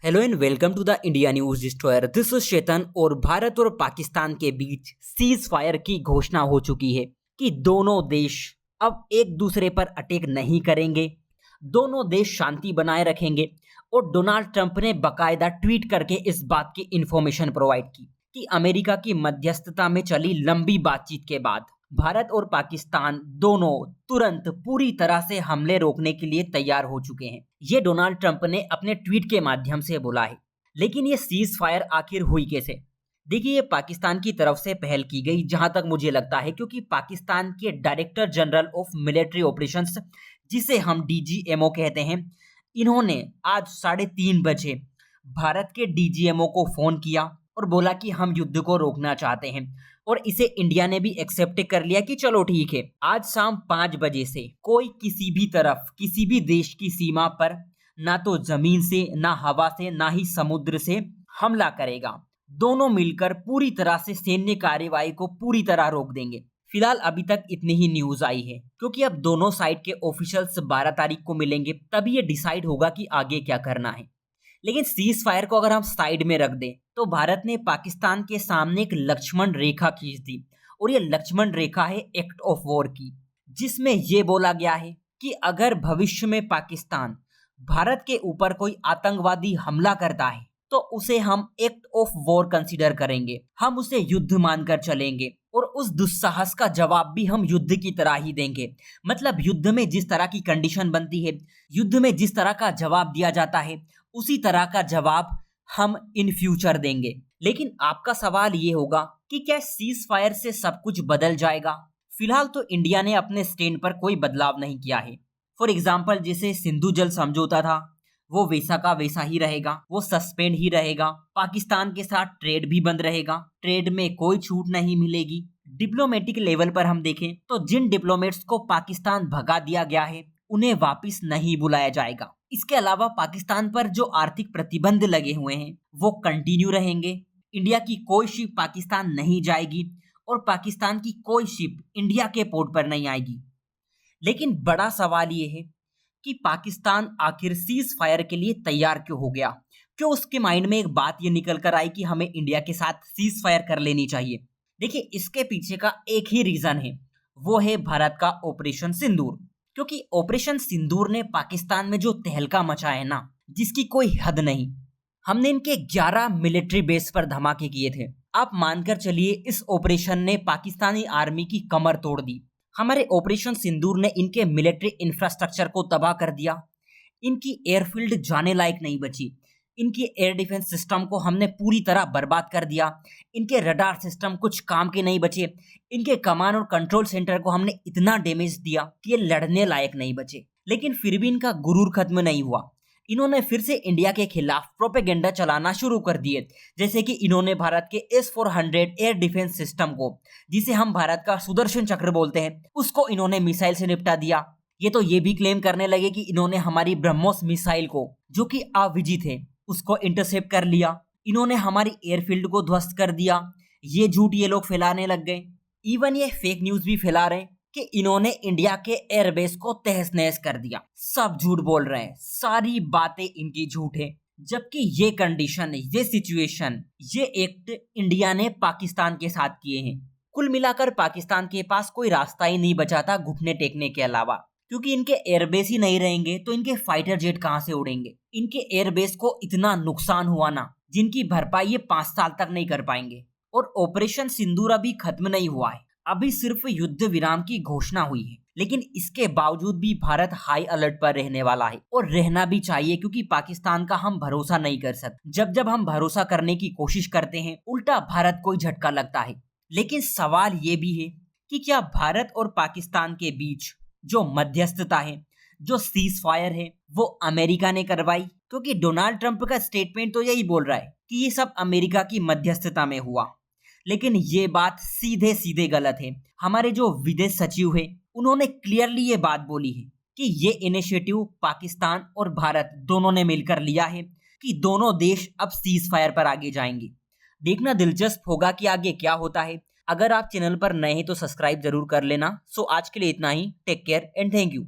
Hello and welcome to the India news destroyer. This is Chetan. और भारत और पाकिस्तान के बीच cease fire की घोषणा हो चुकी है कि दोनों देश अब एक दूसरे पर अटैक नहीं करेंगे, दोनों देश शांति बनाए रखेंगे। और डोनाल्ड ट्रंप ने बकायदा ट्वीट करके इस बात की इंफॉर्मेशन प्रोवाइड की कि अमेरिका की मध्यस्थता में चली लंबी बातचीत के बाद भारत और पाकिस्तान दोनों तुरंत पूरी तरह से हमले रोकने के लिए तैयार हो चुके हैं। ये डोनाल्ड ट्रंप ने अपने ट्वीट के माध्यम से बोला है। लेकिन ये सीज फायर आखिर हुई कैसे? देखिए, ये पाकिस्तान की तरफ से पहल की गई जहां तक मुझे लगता है, क्योंकि पाकिस्तान के director general of military operations, जिसे हम डीजीएमओ कहते हैं, इन्होंने आज 3:30 बजे भारत के डीजीएमओ को फोन किया और बोला कि हम युद्ध को रोकना चाहते हैं। और इसे इंडिया ने भी एक्सेप्ट कर लिया कि चलो ठीक है, आज शाम 5 बजे से कोई किसी भी तरफ किसी भी देश की सीमा पर ना तो जमीन से, ना हवा से, ना ही समुद्र से हमला करेगा। दोनों मिलकर पूरी तरह से सैन्य कार्रवाई को पूरी तरह रोक देंगे। फिलहाल अभी तक इतनी ही न्यूज आई है, क्योंकि अब दोनों साइड के ऑफिशियल्स 12 तारीख को मिलेंगे, तभी ये डिसाइड होगा कि आगे क्या करना है। लेकिन सीज फायर को अगर हम साइड में रख दें तो भारत ने पाकिस्तान के सामने एक लक्ष्मण रेखा खींच दी। और ये लक्ष्मण रेखा है एक्ट ऑफ वॉर की, जिसमें यह बोला गया है कि अगर भविष्य में पाकिस्तान भारत के ऊपर कोई आतंकवादी हमला करता है तो उसे हम एक्ट ऑफ वॉर कंसीडर करेंगे, हम उसे युद्ध मानकर चलेंगे और उस दुस्साहस का जवाब भी हम युद्ध की तरह ही देंगे। मतलब युद्ध में जिस तरह की कंडीशन बनती है, युद्ध में जिस तरह का जवाब दिया जाता है, उसी तरह का जवाब हम इन फ्यूचर देंगे। लेकिन आपका सवाल ये होगा कि क्या सीज फायर से सब कुछ बदल जाएगा? फिलहाल तो इंडिया ने अपने स्टैंड पर कोई बदलाव नहीं किया है। फॉर एग्जाम्पल, जैसे सिंधु जल समझौता था, वो वैसा का वैसा ही रहेगा, वो सस्पेंड ही रहेगा। पाकिस्तान के साथ ट्रेड भी बंद रहेगा, ट्रेड में कोई छूट नहीं मिलेगी। डिप्लोमेटिक लेवल पर हम देखें तो जिन डिप्लोमेट्स को पाकिस्तान भगा दिया गया है उन्हें वापस नहीं बुलाया जाएगा। इसके अलावा पाकिस्तान पर जो आर्थिक प्रतिबंध लगे हुए हैं वो कंटिन्यू रहेंगे। इंडिया की कोई शिप पाकिस्तान नहीं जाएगी और पाकिस्तान की कोई शिप इंडिया के पोर्ट पर नहीं आएगी। लेकिन बड़ा सवाल ये है कि पाकिस्तान आखिर सीज फायर के लिए तैयार क्यों हो गया? क्यों उसके माइंड में एक बात ये निकल कर आई कि हमें इंडिया के साथ सीज फायर कर लेनी चाहिए? देखिए, इसके पीछे का एक ही रीजन है, वो है भारत का ऑपरेशन सिंदूर। क्योंकि ऑपरेशन सिंदूर ने पाकिस्तान में जो तहलका मचा है ना, जिसकी कोई हद नहीं। हमने इनके 11 मिलिट्री बेस पर धमाके किए थे। आप मानकर चलिए, इस ऑपरेशन ने पाकिस्तानी आर्मी की कमर तोड़ दी। हमारे ऑपरेशन सिंदूर ने इनके मिलिट्री इंफ्रास्ट्रक्चर को तबाह कर दिया। इनकी एयरफील्ड जाने लायक नहीं बची। इनकी एयर डिफेंस सिस्टम को हमने पूरी तरह बर्बाद कर दिया। इनके रडार सिस्टम कुछ काम के नहीं बचे। इनके कमांड और कंट्रोल सेंटर को हमने इतना डैमेज दिया कि ये लड़ने लायक नहीं बचे। लेकिन फिर भी इनका गुरूर खत्म नहीं हुआ। इन्होंने फिर से इंडिया के खिलाफ प्रोपेगेंडा चलाना शुरू कर दिए। जैसे कि इन्होंने भारत के S-400 एयर डिफेंस सिस्टम को, जिसे हम भारत का सुदर्शन चक्र बोलते हैं, उसको इन्होंने मिसाइल से निपटा दिया। ये तो ये भी क्लेम करने लगे कि इन्होंने हमारी ब्रह्मोस मिसाइल को, जो कि अविजित है, उसको इंटरसेप्ट कर लिया। इन्होंने हमारी एयरफील्ड को ध्वस्त कर दिया। ये झूठ ये लोग फैलाने लग गए। इवन ये फेक न्यूज भी फैला रहे हैं कि इन्होंने इंडिया के एयरबेस को तहस नहस कर दिया। सब झूठ बोल रहे हैं, सारी बातें इनकी झूठ है। जबकि ये कंडीशन, ये सिचुएशन, ये एक्ट इंडिया ने पाकिस्तान के साथ किए हैं। कुल मिलाकर पाकिस्तान के पास कोई रास्ता ही नहीं बचा था घुटने टेकने के अलावा। क्योंकि इनके एयरबेस ही नहीं रहेंगे तो इनके फाइटर जेट कहां से उड़ेंगे? इनके एयरबेस को इतना नुकसान हुआ ना, जिनकी भरपाई ये 5 साल तक नहीं कर पाएंगे। और ऑपरेशन सिंदूर अभी खत्म नहीं हुआ है, अभी सिर्फ युद्ध विराम की घोषणा हुई है। लेकिन इसके बावजूद भी भारत हाई अलर्ट पर रहने वाला है, और रहना भी चाहिए, क्योंकि पाकिस्तान का हम भरोसा नहीं कर सकते। जब जब हम भरोसा करने की कोशिश करते हैं, उल्टा भारत को ही झटका लगता है। लेकिन सवाल ये भी है कि क्या भारत और पाकिस्तान के बीच जो मध्यस्थता है, जो सीज फायर है, वो अमेरिका ने करवाई? क्योंकि डोनाल्ड ट्रंप का स्टेटमेंट तो यही बोल रहा है कि ये सब अमेरिका की मध्यस्थता में हुआ। लेकिन ये बात सीधे सीधे गलत है। हमारे जो विदेश सचिव है, उन्होंने क्लियरली ये बात बोली है कि ये इनिशिएटिव पाकिस्तान और भारत दोनों ने मिलकर लिया है कि दोनों देश अब सीज फायर पर आगे जाएंगे। देखना दिलचस्प होगा कि आगे क्या होता है। अगर आप चैनल पर नए हैं तो सब्सक्राइब जरूर कर लेना। सो आज के लिए इतना ही। Take care and thank you.